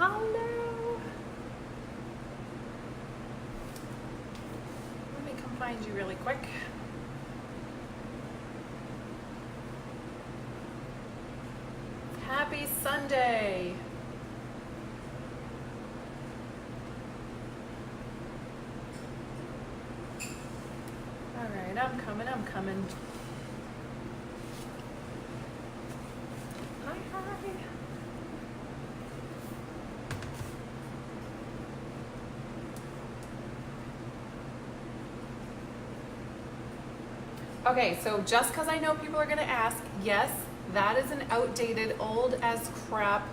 Hello. Let me come find you really quick. Happy Sunday. All right, I'm coming. Hi. Okay, so just because I know people are gonna ask, yes, that is an outdated, old as crap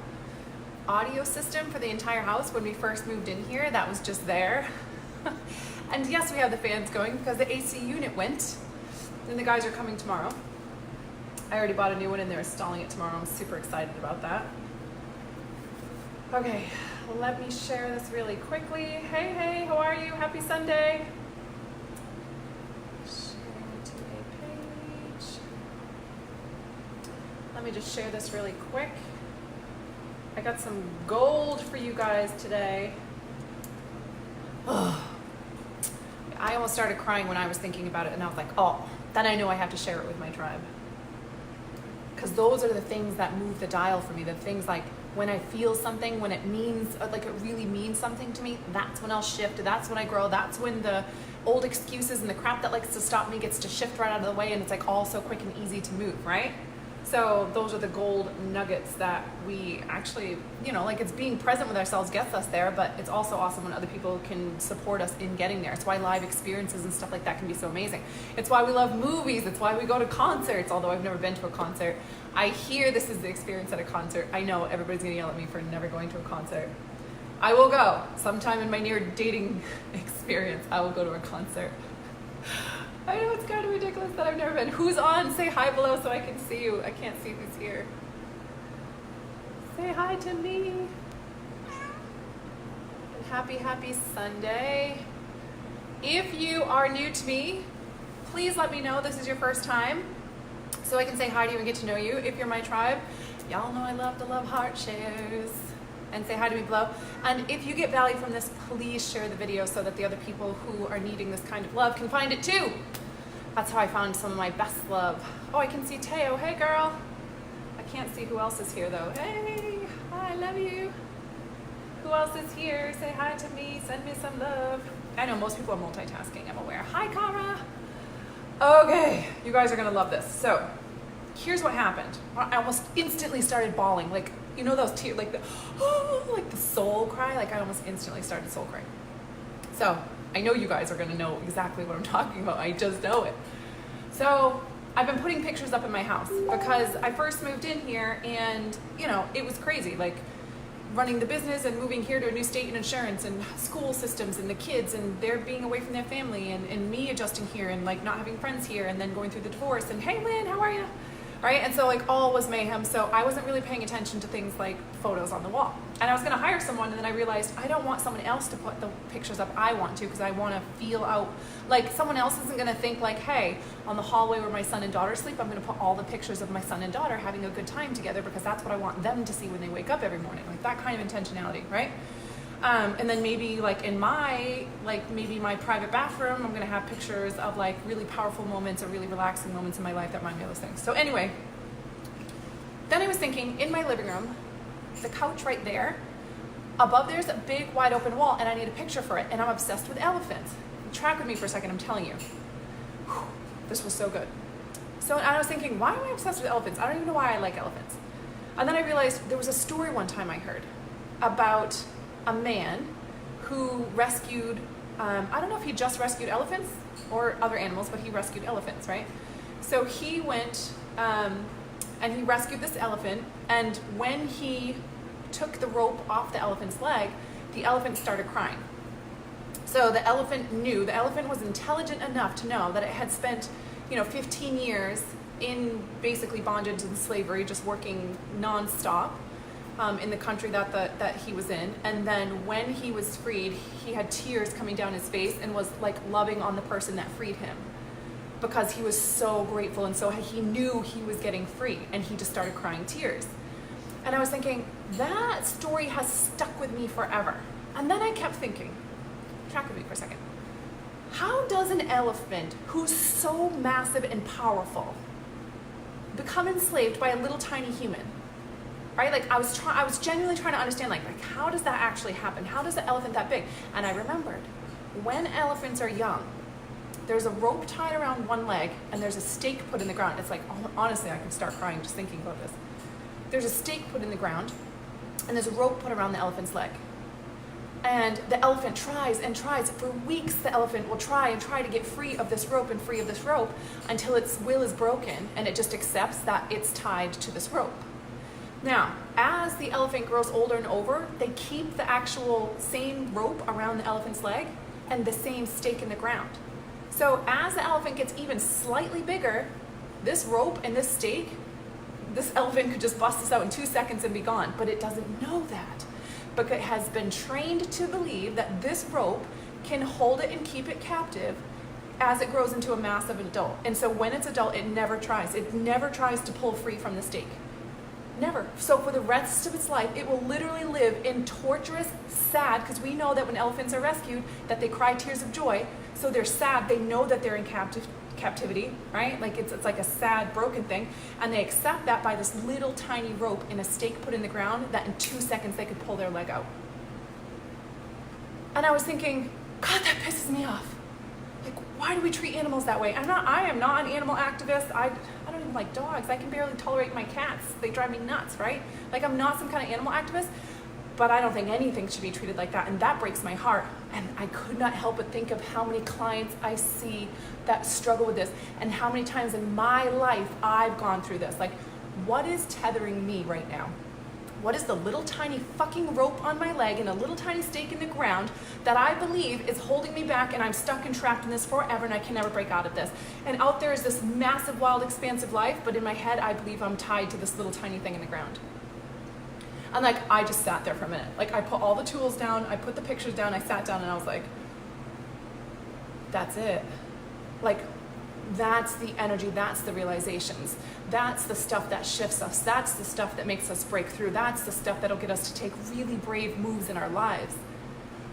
audio system for the entire house. When we first moved in here, that was just there. And yes, we have the fans going because the AC unit went, and the guys are coming tomorrow. I already bought a new one and they're installing it tomorrow. I'm super excited about that. Okay, let me share this really quickly. Hey, how are you? Happy Sunday. Share to a page. Let me just share this really quick. I got some gold for you guys today. Oh, I almost started crying when I was thinking about it, and I was like, oh, then I know I have to share it with my tribe. Because those are the things that move the dial for me. The things like when I feel something, when it means, like it really means something to me, that's when I'll shift. That's when I grow. That's when the old excuses and the crap that likes to stop me gets to shift right out of the way, and it's like all so quick and easy to move, right? So those are the gold nuggets that we actually, like it's being present with ourselves gets us there, but it's also awesome when other people can support us in getting there. It's why live experiences and stuff like that can be so amazing. It's why we love movies. It's why we go to concerts, although I've never been to a concert. I hear this is the experience at a concert. I know everybody's gonna yell at me for never going to a concert. I will go. Sometime in my near dating experience, I will go to a concert. I know it's kind of ridiculous that I've never been. Who's on? Say hi below so I can see you. I can't see who's here. Say hi to me. And happy Sunday. If you are new to me, please let me know this is your first time so I can say hi to you and get to know you. If you're my tribe, y'all know I love to love heart shares. And say hi to me below. And if you get value from this, please share the video so that the other people who are needing this kind of love can find it too. That's how I found some of my best love. Oh, I can see Teo. Hey, girl. I can't see who else is here, though. Hey, I love you. Who else is here? Say hi to me. Send me some love. I know most people are multitasking, I'm aware. Hi, Kara. Okay, you guys are going to love this. So here's what happened. I almost instantly started bawling. Like, you know those tears, like the soul cry? Like I almost instantly started soul crying. So I know you guys are gonna know exactly what I'm talking about. I just know it. So I've been putting pictures up in my house because I first moved in here and, it was crazy. Like running the business and moving here to a new state and insurance and school systems and the kids and they're being away from their family and me adjusting here and like not having friends here and then going through the divorce and hey Lynn, how are you? Right? And so like all was mayhem. So I wasn't really paying attention to things like photos on the wall. And I was gonna hire someone and then I realized I don't want someone else to put the pictures up I want to because I wanna feel out, like someone else isn't gonna think like, hey, on the hallway where my son and daughter sleep, I'm gonna put all the pictures of my son and daughter having a good time together because that's what I want them to see when they wake up every morning. Like that kind of intentionality, right? And then maybe like in my private bathroom, I'm gonna have pictures of like really powerful moments or really relaxing moments in my life that remind me of those things. So anyway, then I was thinking in my living room, the couch right there, above there's a big wide open wall and I need a picture for it. And I'm obsessed with elephants. Track with me for a second, I'm telling you. Whew, this was so good. So I was thinking, why am I obsessed with elephants? I don't even know why I like elephants. And then I realized there was a story one time I heard about a man who rescued, I don't know if he just rescued elephants or other animals, but he rescued elephants, right? So he went and he rescued this elephant, and when he took the rope off the elephant's leg, the elephant started crying. So the elephant knew, the elephant was intelligent enough to know that it had spent, 15 years in basically bondage and slavery, just working nonstop. In the country that he was in, and then when he was freed, he had tears coming down his face and was like loving on the person that freed him because he was so grateful and so he knew he was getting free and he just started crying tears. And I was thinking, that story has stuck with me forever. And then I kept thinking, track with me for a second. How does an elephant who's so massive and powerful become enslaved by a little tiny human? Right? Like I was genuinely trying to understand, like how does that actually happen? How does an elephant that big? And I remembered, when elephants are young, there's a rope tied around one leg and there's a stake put in the ground. It's like, honestly, I could start crying just thinking about this. There's a stake put in the ground and there's a rope put around the elephant's leg. And the elephant tries and tries. For weeks, the elephant will try to get free of this rope and free of this rope until its will is broken and it just accepts that it's tied to this rope. Now, as the elephant grows older and older, they keep the actual same rope around the elephant's leg and the same stake in the ground. So as the elephant gets even slightly bigger, this rope and this stake, this elephant could just bust this out in 2 seconds and be gone, but it doesn't know that. Because it has been trained to believe that this rope can hold it and keep it captive as it grows into a massive adult. And so when it's adult, it never tries. It never tries to pull free from the stake. Never. So for the rest of its life, it will literally live in torturous, sad, because we know that when elephants are rescued, that they cry tears of joy. So they're sad. They know that they're in captivity, right? Like it's like a sad, broken thing. And they accept that by this little tiny rope in a stake put in the ground that in 2 seconds they could pull their leg out. And I was thinking, God, that pisses me off. Like, why do we treat animals that way? I am not an animal activist. I don't even like dogs. I can barely tolerate my cats. They drive me nuts, right? Like, I'm not some kind of animal activist, but I don't think anything should be treated like that, and that breaks my heart. And I could not help but think of how many clients I see that struggle with this, and how many times in my life I've gone through this. Like, what is tethering me right now? What is the little tiny fucking rope on my leg and a little tiny stake in the ground that I believe is holding me back, and I'm stuck and trapped in this forever and I can never break out of this? And out there is this massive, wild, expansive life, but in my head I believe I'm tied to this little tiny thing in the ground. And like, I just sat there for a minute. Like, I put all the tools down, I put the pictures down, I sat down and I was like, that's it. Like, that's the energy, that's the realizations, that's the stuff that shifts us, that's the stuff that makes us break through, that's the stuff that'll get us to take really brave moves in our lives.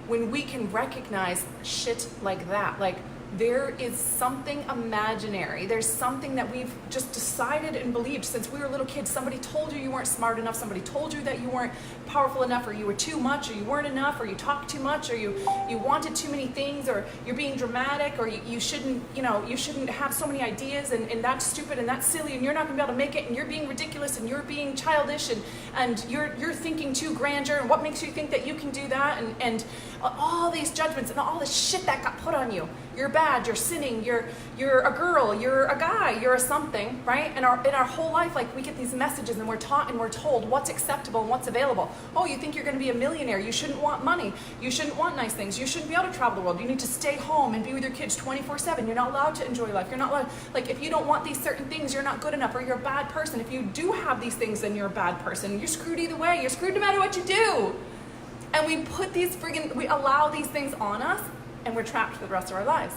When we can recognize shit like that, like there is something imaginary, there's something that we've just decided and believed since we were little kids. Somebody told you weren't smart enough, somebody told you that you weren't powerful enough, or you were too much, or you weren't enough, or you talked too much, or you wanted too many things, or you're being dramatic, or you shouldn't, you shouldn't have so many ideas, and that's stupid and that's silly, and you're not gonna be able to make it, and you're being ridiculous, and you're being childish, and you're thinking too grandeur, and what makes you think that you can do that, and all these judgments and all this shit that got put on you. You're bad, you're sinning, you're a girl, you're a guy, you're a something, right? In our whole life, like, we get these messages and we're taught and we're told what's acceptable and what's available. Oh, you think you're gonna be a millionaire, you shouldn't want money, you shouldn't want nice things, you shouldn't be able to travel the world, you need to stay home and be with your kids 24/7, you're not allowed to enjoy life, you're not allowed, like, if you don't want these certain things, you're not good enough, or you're a bad person. If you do have these things, then you're a bad person. You're screwed either way, you're screwed no matter what you do. And we put we allow these things on us, and we're trapped for the rest of our lives.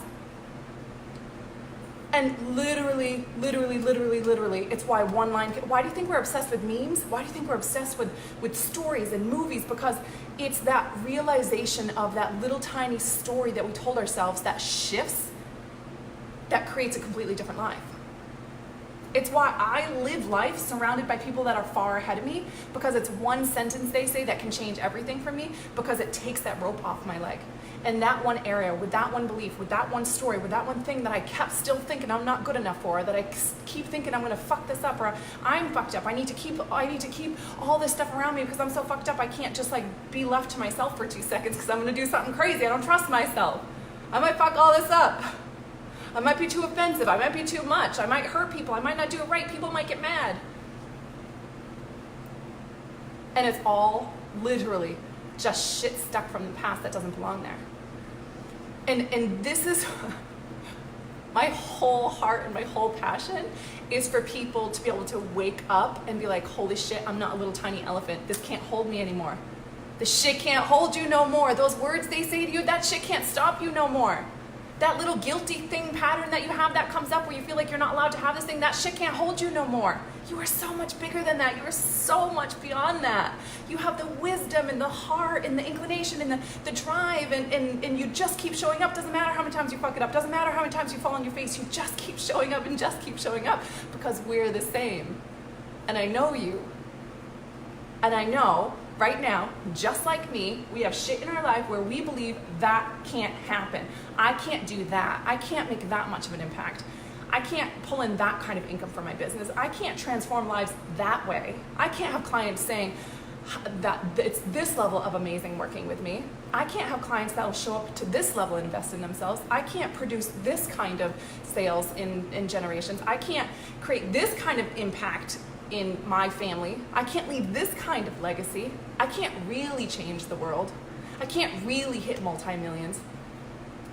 And literally, it's why why do you think we're obsessed with memes? Why do you think we're obsessed with stories and movies? Because it's that realization of that little tiny story that we told ourselves that shifts, that creates a completely different life. It's why I live life surrounded by people that are far ahead of me, because it's one sentence they say that can change everything for me, because it takes that rope off my leg. And that one area, with that one belief, with that one story, with that one thing that I kept still thinking I'm not good enough for, that I keep thinking I'm gonna fuck this up, or I'm fucked up, I need to keep all this stuff around me because I'm so fucked up, I can't just like be left to myself for 2 seconds because I'm gonna do something crazy. I don't trust myself. I might fuck all this up. I might be too offensive, I might be too much, I might hurt people, I might not do it right, people might get mad. And it's all literally just shit stuck from the past that doesn't belong there. And this is my whole heart and my whole passion is for people to be able to wake up and be like, holy shit, I'm not a little tiny elephant. This can't hold me anymore. This shit can't hold you no more. Those words they say to you, that shit can't stop you no more. That little guilty thing pattern that you have that comes up where you feel like you're not allowed to have this thing, that shit can't hold you no more. You are so much bigger than that. You are so much beyond that. You have the wisdom and the heart and the inclination and the drive and you just keep showing up. Doesn't matter how many times you fuck it up. Doesn't matter how many times you fall on your face. You just keep showing up and just keep showing up because we're the same. And I know you. And I know right now, just like me, we have shit in our life where we believe that can't happen. I can't do that. I can't make that much of an impact. I can't pull in that kind of income for my business. I can't transform lives that way. I can't have clients saying that it's this level of amazing working with me. I can't have clients that will show up to this level and invest in themselves. I can't produce this kind of sales in generations. I can't create this kind of impact in my family. I can't leave this kind of legacy. I can't really change the world. I can't really hit multi-millions.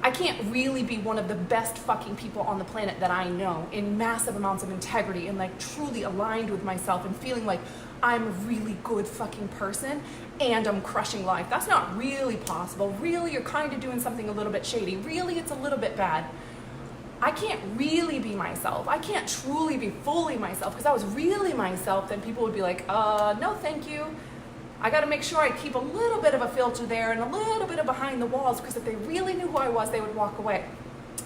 I can't really be one of the best fucking people on the planet that I know in massive amounts of integrity and like truly aligned with myself and feeling like I'm a really good fucking person and I'm crushing life. That's not really possible. Really, you're kind of doing something a little bit shady. Really, it's a little bit bad. I can't really be myself. I can't truly be fully myself because if I was really myself, then people would be like, no, thank you. I got to make sure I keep a little bit of a filter there and a little bit of behind the walls because if they really knew who I was, they would walk away.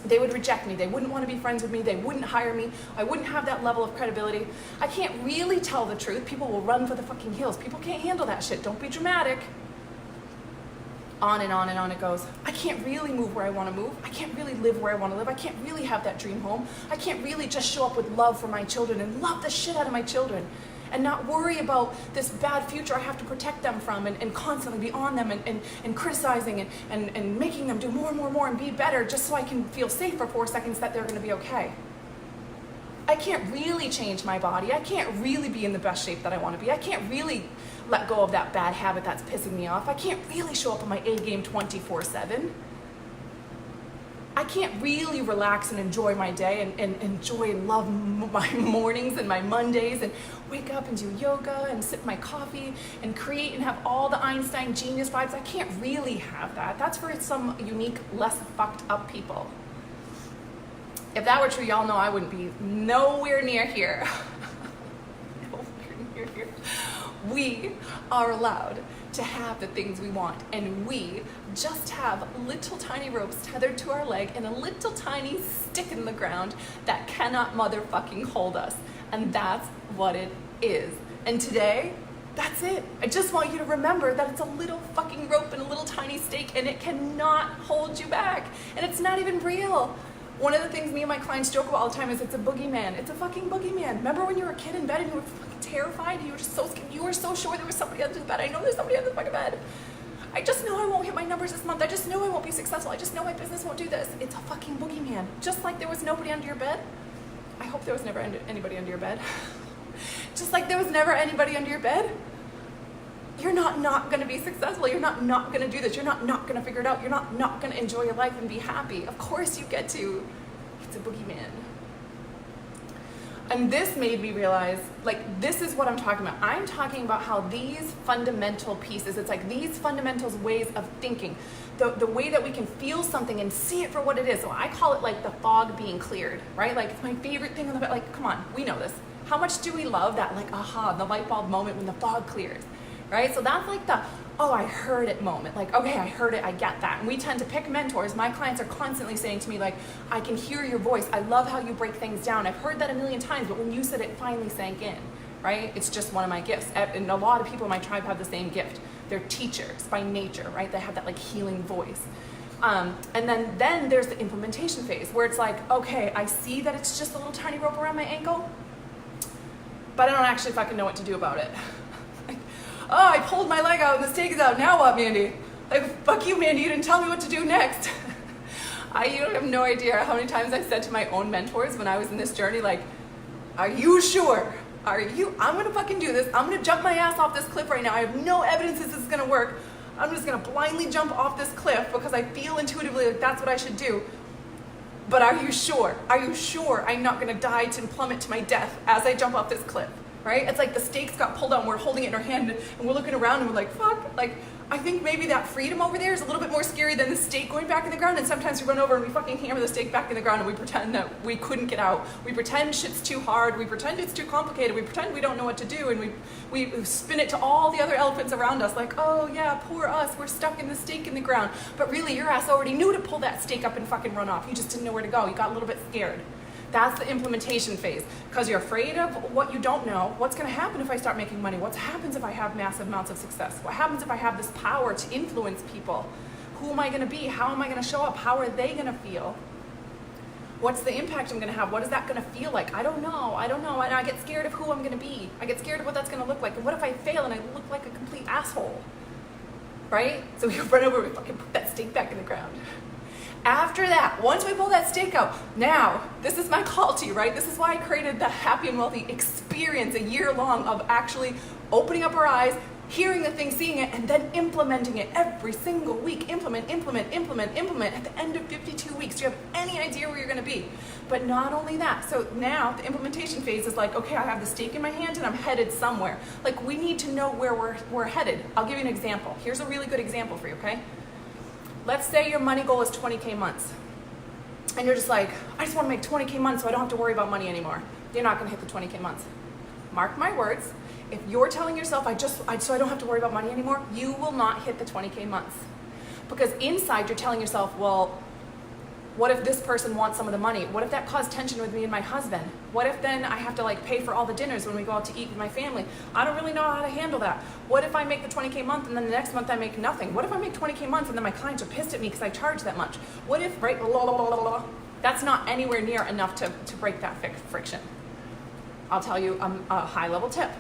They would reject me. They wouldn't want to be friends with me. They wouldn't hire me. I wouldn't have that level of credibility. I can't really tell the truth. People will run for the fucking hills. People can't handle that shit. Don't be dramatic. On and on and on it goes. I can't really move where I want to move. I can't really live where I want to live. I can't really have that dream home. I can't really just show up with love for my children and love the shit out of my children and not worry about this bad future I have to protect them from and constantly be on them and criticizing and making them do more and more and more and be better just so I can feel safe for 4 seconds that they're going to be okay. I can't really change my body. I can't really be in the best shape that I want to be. I can't really let go of that bad habit that's pissing me off. I can't really show up on my A game 24/7. I can't really relax and enjoy my day and enjoy and love my mornings and my Mondays and wake up and do yoga and sip my coffee and create and have all the Einstein genius vibes. I can't really have that. That's for some unique, less fucked up people. If that were true, y'all know I wouldn't be nowhere near here. Nowhere near here. We are allowed to have the things we want, and we just have little tiny ropes tethered to our leg and a little tiny stick in the ground that cannot motherfucking hold us. And that's what it is. And today, that's it. I just want you to remember that it's a little fucking rope and a little tiny stake, and it cannot hold you back. And it's not even real. One of the things me and my clients joke about all the time is it's a boogeyman. It's a fucking boogeyman. Remember when you were a kid in bed and you were fucking terrified? You were just so scared. You were so sure there was somebody under the bed. I know there's somebody under the fucking bed. I just know I won't hit my numbers this month. I just know I won't be successful. I just know my business won't do this. It's a fucking boogeyman. Just like there was nobody under your bed. I hope there was never anybody under your bed. Just like there was never anybody under your bed. You're not going to be successful. You're not going to do this. You're not going to figure it out. You're not going to enjoy your life and be happy. Of course you get to. It's a boogeyman. And this made me realize, like, this is what I'm talking about. I'm talking about how these fundamental pieces, it's like these fundamentals ways of thinking, the way that we can feel something and see it for what it is. So I call it like the fog being cleared, right? Like, it's my favorite thing on the, like, come on, we know this. How much do we love that, like, aha, the light bulb moment when the fog clears? Right? So that's like the, oh, I heard it moment. Like, okay, I heard it, I get that. And we tend to pick mentors. My clients are constantly saying to me, like, I can hear your voice. I love how you break things down. I've heard that a million times, but when you said it, finally sank in, right? It's just one of my gifts. And a lot of people in my tribe have the same gift. They're teachers by nature, right? They have that like healing voice. And then there's the implementation phase where it's like, okay, I see that it's just a little tiny rope around my ankle, but I don't actually fucking know what to do about it. Oh, I pulled my leg out and the stake is out. Now what, Mandy? Like, fuck you, Mandy. You didn't tell me what to do next. You have no idea how many times I've said to my own mentors when I was in this journey, like, are you sure? I'm going to fucking do this. I'm going to jump my ass off this cliff right now. I have no evidence this is going to work. I'm just going to blindly jump off this cliff because I feel intuitively like that's what I should do. But are you sure? Are you sure I'm not going to die and plummet to my death as I jump off this cliff? right? It's like the stakes got pulled out and we're holding it in our hand and we're looking around and we're like, fuck, like, I think maybe that freedom over there is a little bit more scary than the stake going back in the ground. And sometimes we run over and we fucking hammer the stake back in the ground and we pretend that we couldn't get out. We pretend shit's too hard. We pretend it's too complicated. We pretend we don't know what to do. And we spin it to all the other elephants around us like, oh yeah, poor us. We're stuck in the stake in the ground. But really, your ass already knew to pull that stake up and fucking run off. You just didn't know where to go. You got a little bit scared. That's the implementation phase, because you're afraid of what you don't know. What's going to happen if I start making money? What happens if I have massive amounts of success? What happens if I have this power to influence people? Who am I going to be? How am I going to show up? How are they going to feel? What's the impact I'm going to have? What is that going to feel like? I don't know. And I get scared of who I'm going to be. I get scared of what that's going to look like. And what if I fail and I look like a complete asshole? Right? So we run over and fucking put that stake back in the ground. After that, once we pull that stake out, now, this is my call to you, right? This is why I created the Happy and Wealthy experience, a year long of actually opening up our eyes, hearing the thing, seeing it, and then implementing it every single week. Implement. At the end of 52 weeks, do you have any idea where you're gonna be? But not only that, so now the implementation phase is like, okay, I have the stake in my hand and I'm headed somewhere. Like, we need to know where we're headed. I'll give you an example. Here's a really good example for you, okay? Let's say your money goal is 20K months. And you're just like, I just want to make 20K months so I don't have to worry about money anymore. You're not going to hit the 20K months. Mark my words. If you're telling yourself, so I don't have to worry about money anymore, you will not hit the 20K months. Because inside you're telling yourself, well, what if this person wants some of the money? What if that caused tension with me and my husband? What if then I have to like pay for all the dinners when we go out to eat with my family? I don't really know how to handle that. What if I make the 20K month and then the next month I make nothing? What if I make 20K months and then my clients are pissed at me because I charge that much? What if, right, blah, blah, blah, blah. That's not anywhere near enough to break that friction. I'll tell you a high level tip,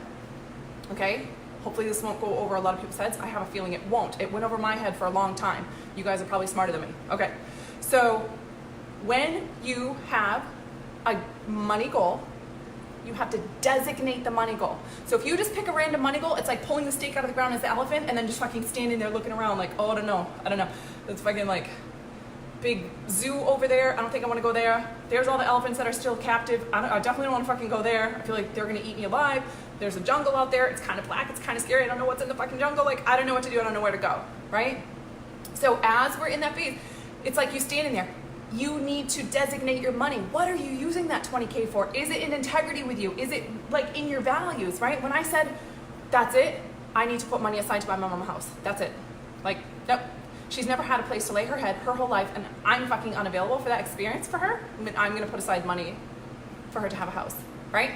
okay? Hopefully this won't go over a lot of people's heads. I have a feeling it won't. It went over my head for a long time. You guys are probably smarter than me. Okay, so when you have a money goal, you have to designate the money goal. So if you just pick a random money goal, it's like pulling the stake out of the ground as the elephant and then just fucking standing there looking around like, oh, I don't know. It's fucking like big zoo over there. I don't think I want to go there. There's all the elephants that are still captive. I definitely don't want to fucking go there. I feel like they're going to eat me alive. There's a jungle out there. It's kind of black. It's kind of scary. I don't know what's in the fucking jungle. Like, I don't know what to do. I don't know where to go, right? So as we're in that phase, it's like you standing there. You need to designate your money. What are you using that 20K for? Is it in integrity with you? Is it like in your values, right? When I said, that's it, I need to put money aside to buy my mom a house. That's it. Like, nope. She's never had a place to lay her head her whole life, and I'm fucking unavailable for that experience for her. I'm gonna put aside money for her to have a house, right?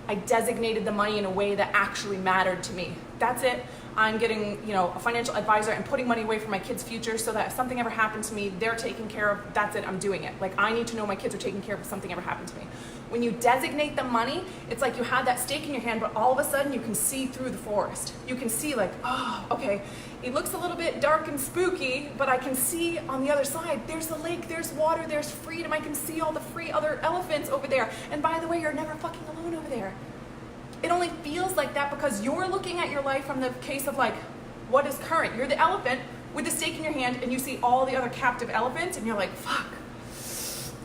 I designated the money in a way that actually mattered to me. That's it. I'm getting, a financial advisor and putting money away for my kids' future so that if something ever happened to me, they're taken care of. That's it, I'm doing it. Like, I need to know my kids are taken care of if something ever happened to me. When you designate the money, it's like you had that stake in your hand, but all of a sudden you can see through the forest. You can see like, oh, okay, it looks a little bit dark and spooky, but I can see on the other side, there's the lake, there's water, there's freedom. I can see all the free other elephants over there. And by the way, you're never fucking alone over there. It only feels like that because you're looking at your life from the case of like, what is current? You're the elephant with the stake in your hand and you see all the other captive elephants and you're like, fuck,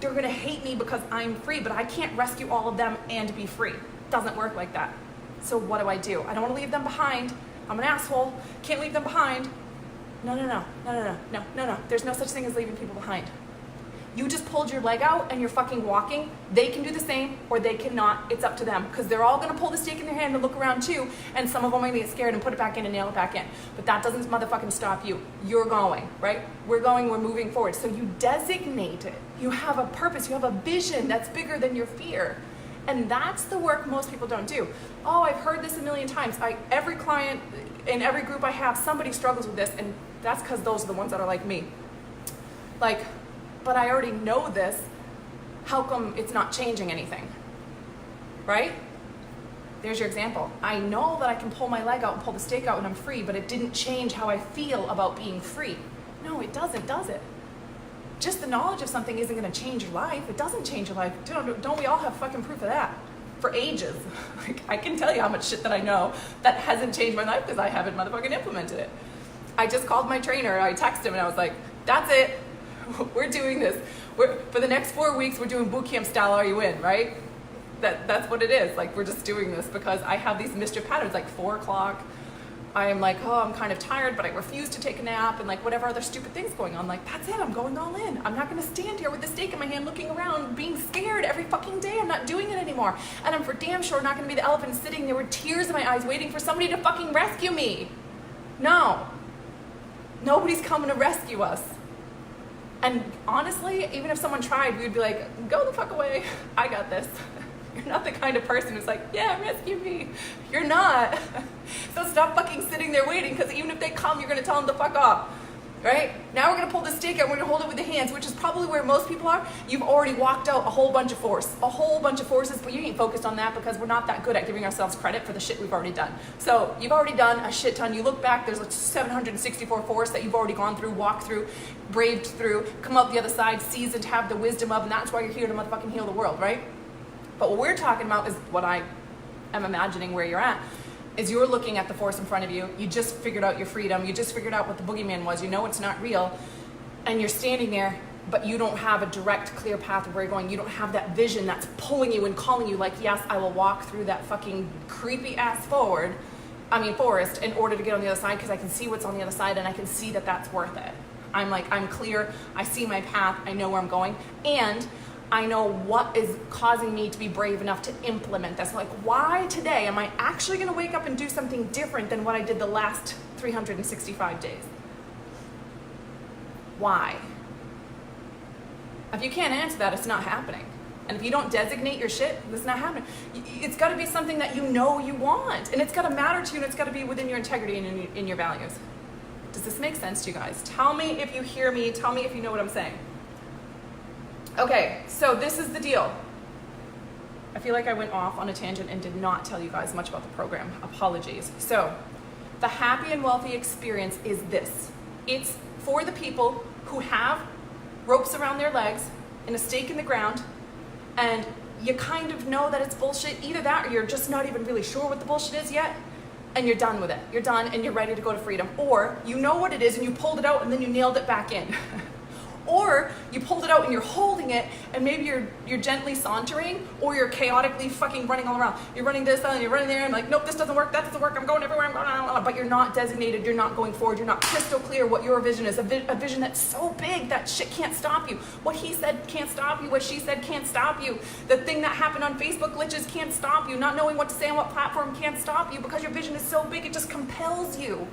they're gonna hate me because I'm free, but I can't rescue all of them and be free. Doesn't work like that. So what do? I don't wanna leave them behind. I'm an asshole, can't leave them behind. No. There's no such thing as leaving people behind. You just pulled your leg out and you're fucking walking. They can do the same or they cannot. It's up to them because they're all gonna pull the stake in their hand and look around too, and some of them are gonna get scared and put it back in and nail it back in. But that doesn't motherfucking stop you. You're going, right? We're moving forward. So you designate it. You have a purpose, you have a vision that's bigger than your fear. And that's the work most people don't do. Oh, I've heard this a million times. Every client in every group I have, somebody struggles with this, and that's because those are the ones that are like me. Like, but I already know this, how come it's not changing anything, right? There's your example. I know that I can pull my leg out and pull the stake out and I'm free, but it didn't change how I feel about being free. No, it doesn't, does it? Just the knowledge of something isn't gonna change your life. It doesn't change your life. Don't we all have fucking proof of that? For ages. Like, I can tell you how much shit that I know that hasn't changed my life because I haven't motherfucking implemented it. I just called my trainer, I texted him and I was like, that's it. We're doing this. For the next 4 weeks, we're doing boot camp style Are You In, right? that's what it is. Like, we're just doing this because I have these mischief patterns, like 4 o'clock. I am like, oh, I'm kind of tired, but I refuse to take a nap, and like whatever other stupid things going on. Like, that's it, I'm going all in. I'm not gonna stand here with a steak in my hand looking around, being scared every fucking day. I'm not doing it anymore. And I'm for damn sure not gonna be the elephant sitting there with tears in my eyes waiting for somebody to fucking rescue me. No. Nobody's coming to rescue us. And honestly, even if someone tried, we would be like, go the fuck away. I got this. You're not the kind of person who's like, yeah, rescue me. You're not. So stop fucking sitting there waiting, because even if they come, you're gonna tell them to fuck off, right? Now we're gonna pull the stake out, we're gonna hold it with the hands, which is probably where most people are. You've already walked out a whole bunch of forces, but you ain't focused on that because we're not that good at giving ourselves credit for the shit we've already done. So you've already done a shit ton. You look back, there's like 764 forests that you've already gone through, walked through, braved through, come out the other side, seasoned, have the wisdom of, and that's why you're here to motherfucking heal the world, right? But what we're talking about is what I am imagining where you're at, is you're looking at the force in front of you. You just figured out your freedom. You just figured out what the boogeyman was. You know it's not real. And you're standing there, but you don't have a direct, clear path of where you're going. You don't have that vision that's pulling you and calling you like, yes, I will walk through that fucking creepy ass forest in order to get on the other side, because I can see what's on the other side and I can see that that's worth it. I'm like, I'm clear. I see my path. I know where I'm going. And I know what is causing me to be brave enough to implement this. Like, why today am I actually gonna wake up and do something different than what I did the last 365 days? Why? If you can't answer that, it's not happening. And if you don't designate your shit, it's not happening. It's gotta be something that you know you want, and it's gotta matter to you, and it's gotta be within your integrity and in your values. Does this make sense to you guys? Tell me if you hear me, tell me if you know what I'm saying. Okay, so this is the deal. I feel like I went off on a tangent and did not tell you guys much about the program. Apologies. So, the happy and wealthy experience is this. It's for the people who have ropes around their legs and a stake in the ground, and you kind of know that it's bullshit. Either that, or you're just not even really sure what the bullshit is yet, and you're done with it. You're done and you're ready to go to freedom. Or you know what it is and you pulled it out and then you nailed it back in. Or you pulled it out and you're holding it, and maybe you're gently sauntering, or you're chaotically fucking running all around. You're running this and you're running there and like, nope, this doesn't work, that doesn't work, I'm going everywhere, I'm going, but you're not designated, you're not going forward, you're not crystal clear what your vision is, a vision that's so big that shit can't stop you. What he said can't stop you, what she said can't stop you. The thing that happened on Facebook glitches can't stop you. Not knowing what to say on what platform can't stop you, because your vision is so big, it just compels you.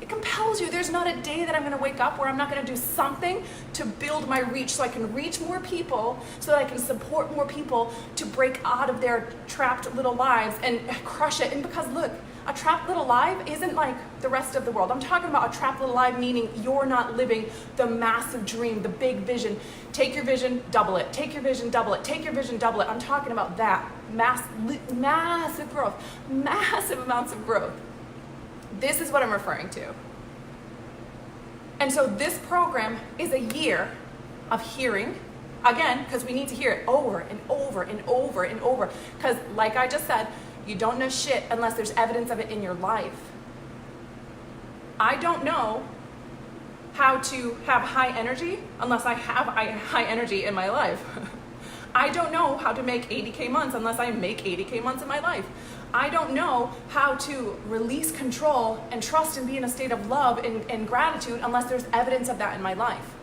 It compels you. There's not a day that I'm going to wake up where I'm not going to do something to build my reach, so I can reach more people, so that I can support more people to break out of their trapped little lives and crush it. And because look, a trapped little life isn't like the rest of the world. I'm talking about a trapped little life, meaning you're not living the massive dream, the big vision. Take your vision, double it. Take your vision, double it. Take your vision, double it. I'm talking about that. Massive growth. Massive amounts of growth. This is what I'm referring to. And so this program is a year of hearing, again, because we need to hear it over and over and over and over. Because like I just said, you don't know shit unless there's evidence of it in your life. I don't know how to have high energy unless I have high energy in my life. I don't know how to make 80K months unless I make 80K months in my life. I don't know how to release control and trust and be in a state of love and gratitude unless there's evidence of that in my life.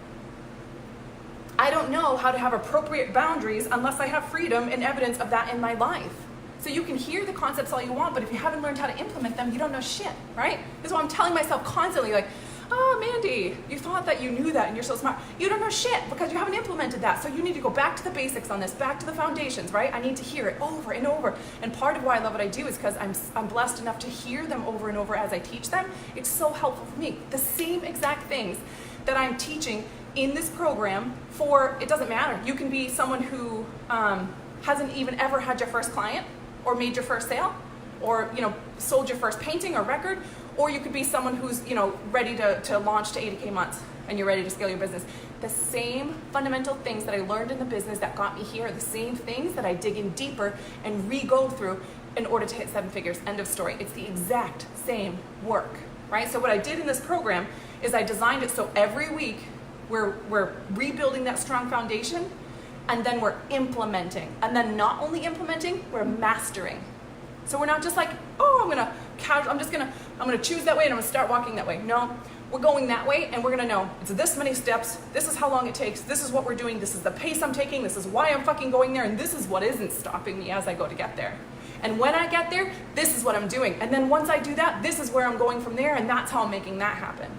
I don't know how to have appropriate boundaries unless I have freedom and evidence of that in my life. So you can hear the concepts all you want, but if you haven't learned how to implement them, you don't know shit, right? This is what I'm telling myself constantly, like, oh, Mandy, you thought that you knew that and you're so smart. You don't know shit because you haven't implemented that. So you need to go back to the basics on this, back to the foundations, right? I need to hear it over and over. And part of why I love what I do is because I'm blessed enough to hear them over and over as I teach them. It's so helpful for me. The same exact things that I'm teaching in this program for, it doesn't matter. You can be someone who hasn't even ever had your first client or made your first sale or, sold your first painting or record. Or you could be someone who's, ready to launch to 80K months and you're ready to scale your business. The same fundamental things that I learned in the business that got me here are the same things that I dig in deeper and re-go through in order to hit 7 figures. End of story. It's the exact same work, right? So what I did in this program is I designed it so every week we're rebuilding that strong foundation, and then we're implementing. And then not only implementing, we're mastering. So we're not just like, oh, I'm gonna choose that way and I'm gonna start walking that way. No, we're going that way and we're gonna know it's this many steps, this is how long it takes, this is what we're doing, this is the pace I'm taking, this is why I'm fucking going there, and this is what isn't stopping me as I go to get there. And when I get there, this is what I'm doing. And then once I do that, this is where I'm going from there, and that's how I'm making that happen.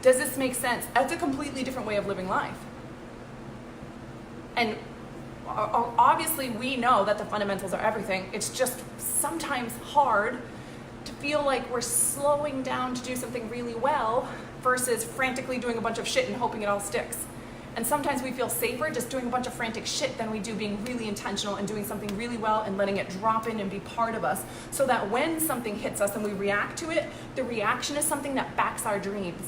Does this make sense? That's a completely different way of living life. And obviously we know that the fundamentals are everything. It's just sometimes hard to feel like we're slowing down to do something really well versus frantically doing a bunch of shit and hoping it all sticks. And sometimes we feel safer just doing a bunch of frantic shit than we do being really intentional and doing something really well and letting it drop in and be part of us, so that when something hits us and we react to it, the reaction is something that backs our dreams.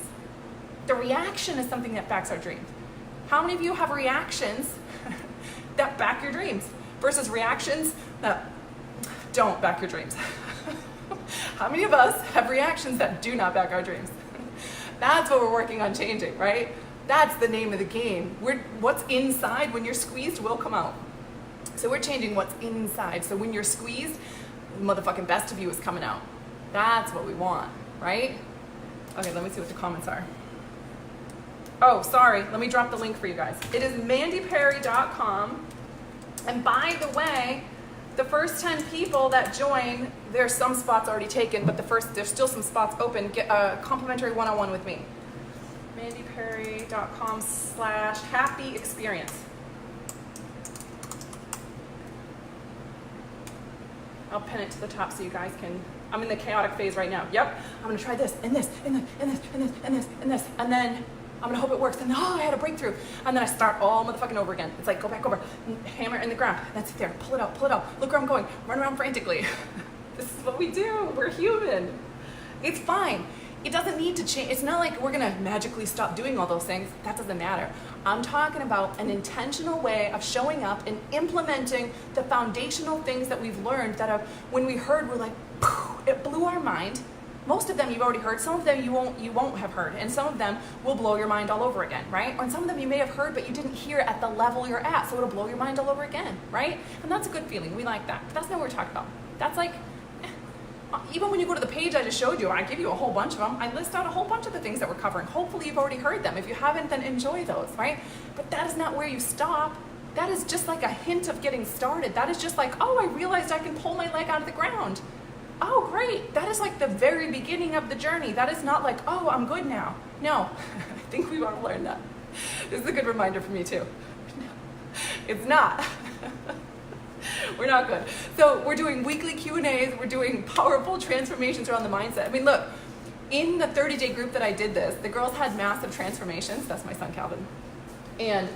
The reaction is something that backs our dreams. How many of you have reactions that back your dreams versus reactions that don't back your dreams? How many of us have reactions that do not back our dreams? That's what we're working on changing, right? That's the name of the game. What's inside when you're squeezed will come out. So we're changing what's inside. So when you're squeezed, the motherfucking best of you is coming out. That's what we want, right? Okay, let me see what the comments are. Oh, sorry, let me drop the link for you guys. It is mandyperry.com. And by the way, the first 10 people that join, there's some spots already taken, but there's still some spots open. Get a complimentary one-on-one with me. mandyperry.com/happy experience. I'll pin it to the top so you guys can, I'm in the chaotic phase right now. Yep, I'm gonna try this and this and this and this and this and this and this, and then I'm gonna hope it works, and I had a breakthrough, and then I start all motherfucking over again. It's like, go back over, hammer in the ground, that's it there, pull it out, look where I'm going, run around frantically. This is what we do, we're human. It's fine. It doesn't need to change. It's not like we're gonna magically stop doing all those things. That doesn't matter. I'm talking about an intentional way of showing up and implementing the foundational things that we've learned that have, when we heard, we're like, it blew our mind. Most of them you've already heard, some of them you won't have heard, and some of them will blow your mind all over again, right? Or some of them you may have heard, but you didn't hear at the level you're at, so it'll blow your mind all over again, right? And that's a good feeling. We like that. But that's not what we're talking about. That's like, even when you go to the page I just showed you, I give you a whole bunch of them, I list out a whole bunch of the things that we're covering. Hopefully you've already heard them. If you haven't, then enjoy those, right? But that is not where you stop. That is just like a hint of getting started. That is just like, oh, I realized I can pull my leg out of the ground. Oh, great. That is like the very beginning of the journey. That is not like, oh, I'm good now. No, I think we want to learn that. This is a good reminder for me too. It's not. We're not good. So we're doing weekly Q&As. We're doing powerful transformations around the mindset. I mean, look, in the 30-day group that I did this, the girls had massive transformations. That's my son, Calvin. And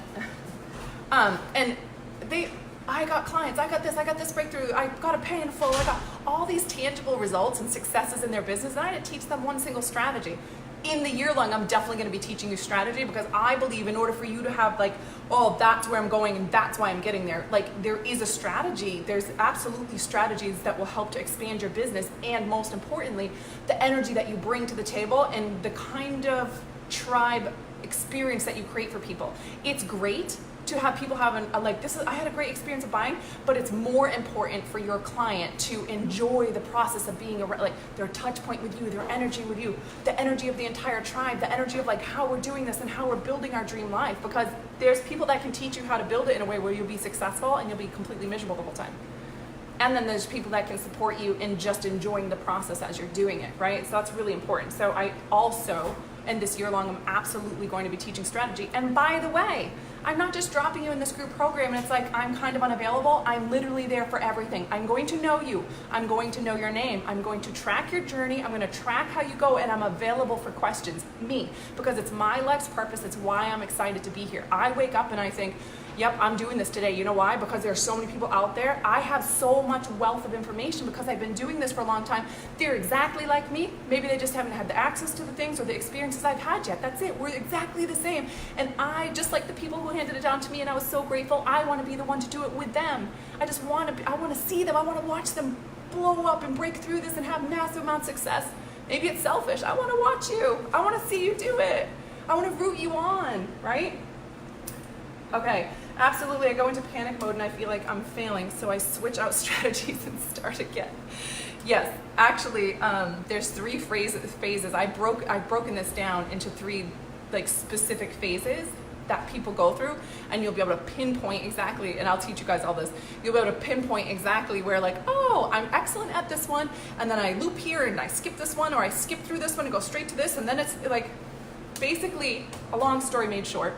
I got clients, I got this breakthrough, I got a pay in full, I got all these tangible results and successes in their business, and I didn't teach them one single strategy. In the year long, I'm definitely going to be teaching you strategy, because I believe in order for you to have like, oh, that's where I'm going and that's why I'm getting there. Like, there is a strategy. There's absolutely strategies that will help to expand your business, and most importantly, the energy that you bring to the table and the kind of tribe experience that you create for people. It's great to have people have I had a great experience of buying, but it's more important for your client to enjoy the process of being their touch point with you, their energy with you, the energy of the entire tribe, the energy of like how we're doing this and how we're building our dream life, because there's people that can teach you how to build it in a way where you'll be successful and you'll be completely miserable the whole time. And then there's people that can support you in just enjoying the process as you're doing it, right? So that's really important. So I also, and this year long, I'm absolutely going to be teaching strategy. And by the way, I'm not just dropping you in this group program and it's like I'm kind of unavailable. I'm literally there for everything. I'm going to know you. I'm going to know your name. I'm going to track your journey. I'm going to track how you go, and I'm available for questions. Me, because it's my life's purpose. It's why I'm excited to be here. I wake up and I think, yep, I'm doing this today. You know why? Because there's so many people out there. I have so much wealth of information because I've been doing this for a long time. They're exactly like me. Maybe they just haven't had the access to the things or the experiences I've had yet. That's it. We're exactly the same. And I, just like the people who handed it down to me and I was so grateful, I want to be the one to do it with them. I want to see them. I want to watch them blow up and break through this and have massive amounts of success. Maybe it's selfish. I want to watch you. I want to see you do it. I want to root you on, right? Okay, absolutely. I go into panic mode and I feel like I'm failing, so I switch out strategies and start again. Yes, actually, there's 3 phases. I've broken this down into 3 like specific phases that people go through, and you'll be able to pinpoint exactly, and I'll teach you guys all this. You'll be able to pinpoint exactly where, like, oh, I'm excellent at this one, and then I loop here and I skip this one, or I skip through this one and go straight to this, and then it's like, basically, a long story made short.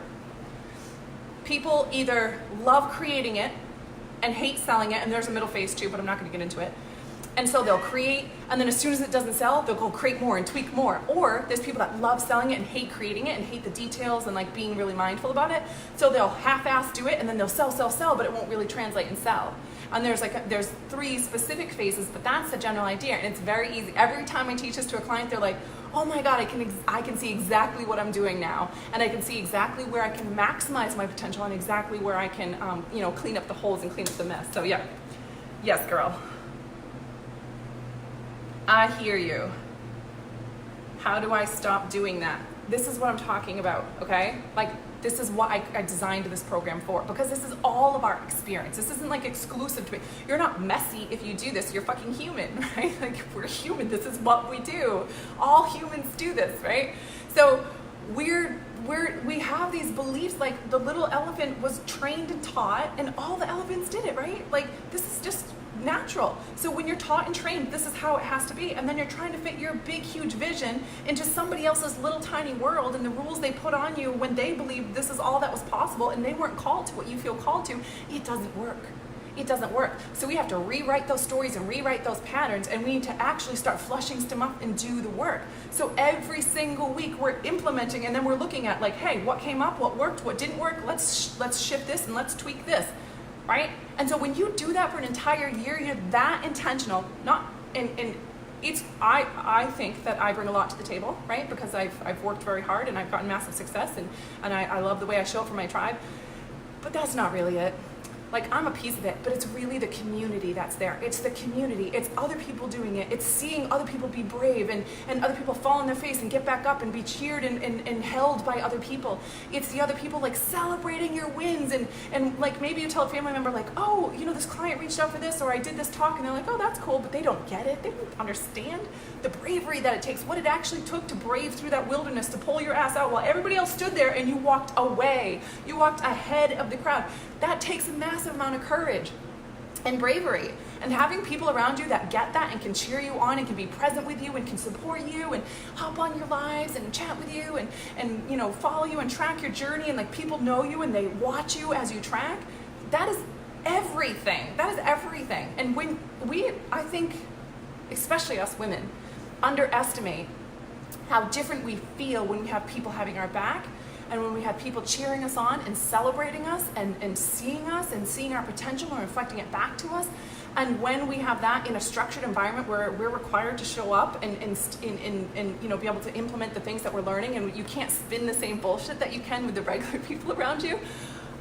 People either love creating it and hate selling it, and there's a middle phase too, but I'm not going to get into it. And so they'll create, and then as soon as it doesn't sell, they'll go create more and tweak more. Or there's people that love selling it and hate creating it and hate the details and like being really mindful about it. So they'll half-ass do it, and then they'll sell, but it won't really translate and sell. And there's 3 specific phases, but that's the general idea, and it's very easy. Every time I teach this to a client, they're like, oh my God, I can see exactly what I'm doing now, and I can see exactly where I can maximize my potential and exactly where I can, clean up the holes and clean up the mess. So yeah, yes, girl. I hear you. How do I stop doing that? This is what I'm talking about, okay? Like, this is what I designed this program for, because this is all of our experience. This isn't like exclusive to me. You're not messy if you do this. You're fucking human, right? Like, we're human. This is what we do. All humans do this, right? So we have these beliefs, like the little elephant was trained and taught, and all the elephants did it, right? Like, this is just natural. So when you're taught and trained, this is how it has to be, and then you're trying to fit your big huge vision into somebody else's little tiny world, and the rules they put on you when they believed this is all that was possible and they weren't called to what you feel called to, it doesn't work. It doesn't work. So we have to rewrite those stories and rewrite those patterns, and we need to actually start flushing them up and do the work. So every single week we're implementing, and then we're looking at like, hey, what came up, what worked, what didn't work, let's shift this and let's tweak this. Right? And so when you do that for an entire year, you're that intentional, I think that I bring a lot to the table, right? Because I've worked very hard and I've gotten massive success, and I love the way I show up for my tribe. But that's not really it. Like, I'm a piece of it, but it's really the community that's there. It's the community. It's other people doing it. It's seeing other people be brave and other people fall on their face and get back up and be cheered and held by other people. It's the other people like celebrating your wins, and like maybe you tell a family member like, oh, this client reached out for this, or I did this talk, and they're like, oh, that's cool, but they don't get it. They don't understand the bravery that it takes, what it actually took to brave through that wilderness, to pull your ass out while everybody else stood there and you walked away. You walked ahead of the crowd. That takes a massive amount of courage and bravery, and having people around you that get that and can cheer you on and can be present with you and can support you and hop on your lives and chat with you and follow you and track your journey, and like people know you and they watch you as you track. That is everything. That is everything. And when I think, especially us women, underestimate how different we feel when we have people having our back, and when we have people cheering us on and celebrating us and seeing us and seeing our potential and reflecting it back to us. And when we have that in a structured environment where we're required to show up and be able to implement the things that we're learning, and you can't spin the same bullshit that you can with the regular people around you,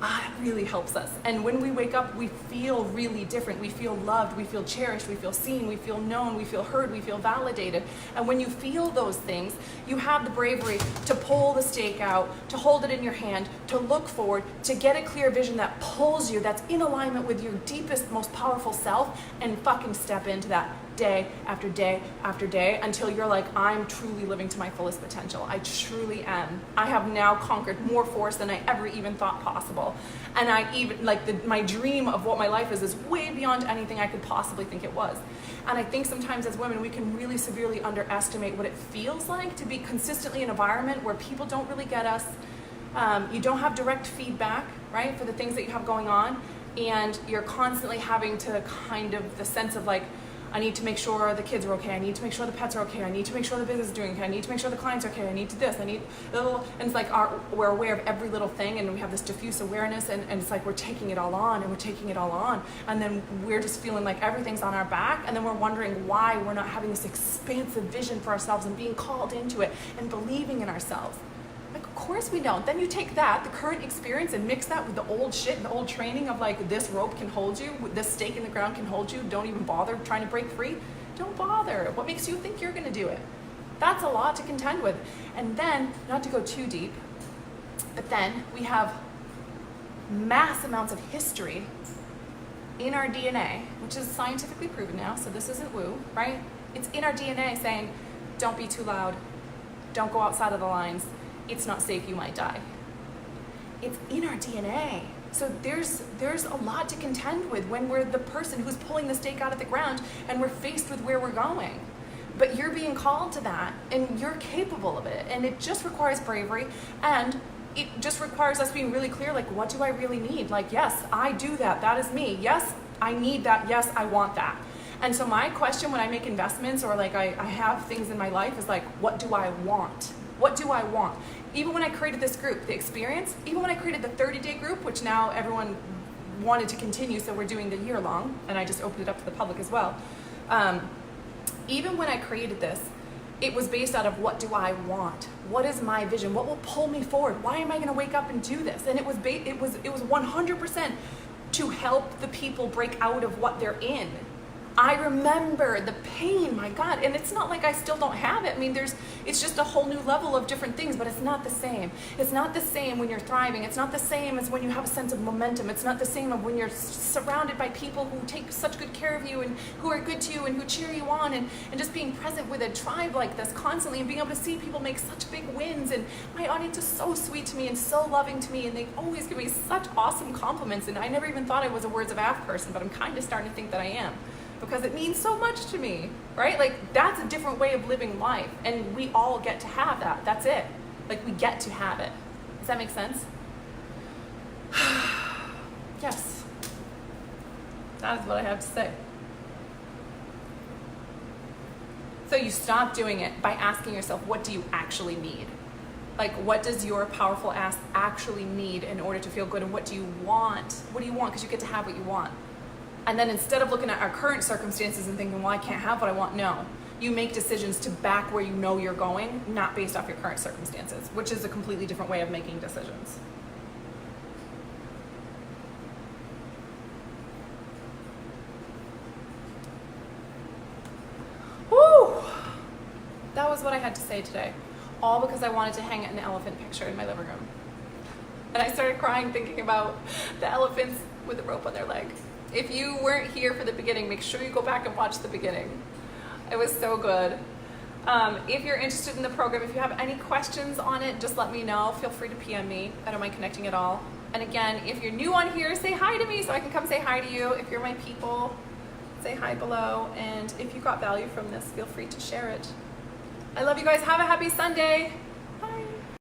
it really helps us. And when we wake up, we feel really different. We feel loved, we feel cherished, we feel seen, we feel known, we feel heard, we feel validated. And when you feel those things, you have the bravery to pull the stake out, to hold it in your hand, to look forward, to get a clear vision that pulls you, that's in alignment with your deepest, most powerful self, and fucking step into that day after day after day until you're like, I'm truly living to my fullest potential. I truly am. I have now conquered more force than I ever even thought possible. And I even, my dream of what my life is way beyond anything I could possibly think it was. And I think sometimes as women, we can really severely underestimate what it feels like to be consistently in an environment where people don't really get us. You don't have direct feedback, right, for the things that you have going on. And you're constantly having to the sense of like, I need to make sure the kids are okay. I need to make sure the pets are okay. I need to make sure the business is doing okay. I need to make sure the clients are okay. I need to this. And it's like we're aware of every little thing, and we have this diffuse awareness, and it's like we're taking it all on, and we're taking it all on. And then we're just feeling like everything's on our back, and then we're wondering why we're not having this expansive vision for ourselves and being called into it and believing in ourselves. Like, of course we don't. Then you take that, the current experience, and mix that with the old shit and the old training of like, this rope can hold you, this stake in the ground can hold you, don't even bother trying to break free. Don't bother. What makes you think you're gonna do it? That's a lot to contend with. And then, not to go too deep, but then we have mass amounts of history in our DNA, which is scientifically proven now, so this isn't woo, right? It's in our DNA saying, don't be too loud, don't go outside of the lines, it's not safe, you might die. It's in our DNA. So there's a lot to contend with when we're the person who's pulling the stake out of the ground and we're faced with where we're going. But you're being called to that and you're capable of it. And it just requires bravery, and it just requires us being really clear, like, what do I really need? Like, yes, I do that. That is me. Yes, I need that. Yes, I want that. And so my question when I make investments or like I have things in my life is like, what do I want? What do I want? Even when I created this group, the experience, even when I created the 30-day group, which now everyone wanted to continue, so we're doing the year long, and I just opened it up to the public as well. Even when I created this, it was based out of what do I want? What is my vision? What will pull me forward? Why am I going to wake up and do this? And it was 100% to help the people break out of what they're in. I remember the pain, my God, and it's not like I still don't have it. I mean, it's just a whole new level of different things, but it's not the same. It's not the same when you're thriving. It's not the same as when you have a sense of momentum. It's not the same of when you're surrounded by people who take such good care of you and who are good to you and who cheer you on, and just being present with a tribe like this constantly and being able to see people make such big wins. And my audience is so sweet to me and so loving to me, and they always give me such awesome compliments, and I never even thought I was a words of affirmation person, but I'm kind of starting to think that I am, because it means so much to me, right? Like, that's a different way of living life, and we all get to have that. That's it. Like, we get to have it. Does that make sense? Yes. That is what I have to say. So you stop doing it by asking yourself, what do you actually need? Like, what does your powerful ass actually need in order to feel good, and what do you want? What do you want? Because you get to have what you want. And then instead of looking at our current circumstances and thinking, well, I can't have what I want, no. You make decisions to back where you know you're going, not based off your current circumstances, which is a completely different way of making decisions. Woo! That was what I had to say today. All because I wanted to hang an elephant picture in my living room. And I started crying thinking about the elephants with the rope on their leg. If you weren't here for the beginning, make sure you go back and watch the beginning. It was so good. If you're interested in the program, if you have any questions on it, just let me know. Feel free to PM me. I don't mind connecting at all. And again, if you're new on here, say hi to me so I can come say hi to you. If you're my people, say hi below. And if you got value from this, feel free to share it. I love you guys. Have a happy Sunday.